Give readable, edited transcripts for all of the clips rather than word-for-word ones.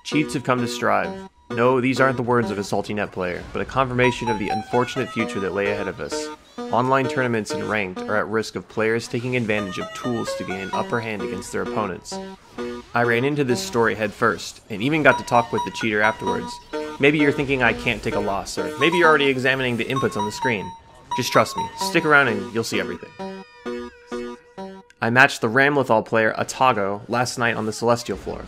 Cheats have come to strive. No, these aren't the words of a salty net player, but a confirmation of the unfortunate future that lay ahead of us. Online tournaments and ranked are at risk of players taking advantage of tools to gain an upper hand against their opponents. I ran into this story head first, and even got to talk with the cheater afterwards. Maybe you're thinking I can't take a loss, or maybe you're already examining the inputs on the screen. Just trust me, stick around and you'll see everything. I matched the Ramlethal player Atago last night on the Celestial floor.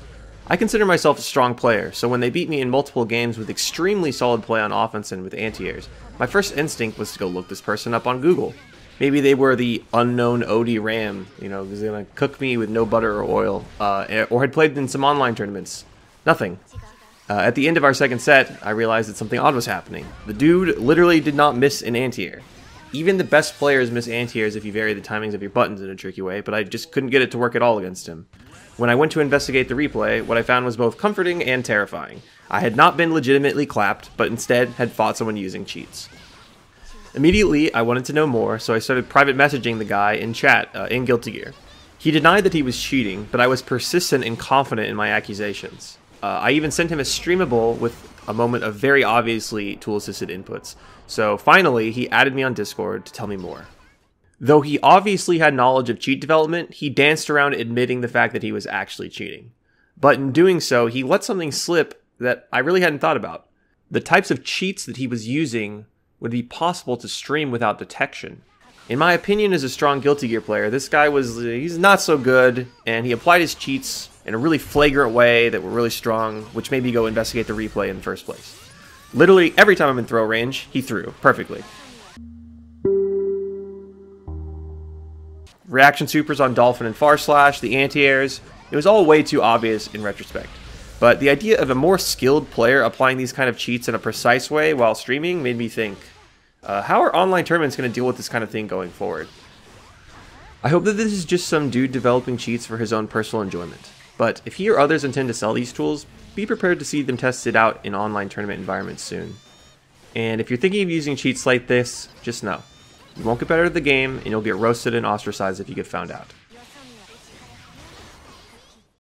I consider myself a strong player, so when they beat me in multiple games with extremely solid play on offense and with anti-airs, my first instinct was to go look this person up on Google. Maybe they were the unknown OD Ram, who's gonna cook me with no butter or oil, or had played in some online tournaments. Nothing. At the end of our second set, I realized that something odd was happening. The dude literally did not miss an anti-air. Even the best players miss anti-airs if you vary the timings of your buttons in a tricky way, but I just couldn't get it to work at all against him. When I went to investigate the replay, what I found was both comforting and terrifying. I had not been legitimately clapped, but instead had fought someone using cheats. Immediately, I wanted to know more, so I started private messaging the guy in chat, in Guilty Gear. He denied that he was cheating, but I was persistent and confident in my accusations. I even sent him a streamable with a moment of very obviously tool-assisted inputs. So finally, he added me on Discord to tell me more. Though he obviously had knowledge of cheat development, he danced around admitting the fact that he was actually cheating. But in doing so, he let something slip that I really hadn't thought about. The types of cheats that he was using would be possible to stream without detection. In my opinion, as a strong Guilty Gear player, this guy he's not so good, and he applied his cheats in a really flagrant way that were really strong, which made me go investigate the replay in the first place. Literally, every time I'm in throw range, he threw perfectly. Reaction supers on Dolphin and Farslash, the anti-airs, it was all way too obvious in retrospect. But the idea of a more skilled player applying these kind of cheats in a precise way while streaming made me think, how are online tournaments going to deal with this kind of thing going forward? I hope that this is just some dude developing cheats for his own personal enjoyment. But if he or others intend to sell these tools, be prepared to see them tested out in online tournament environments soon. And if you're thinking of using cheats like this, just know, you won't get better at the game, and you'll get roasted and ostracized if you get found out.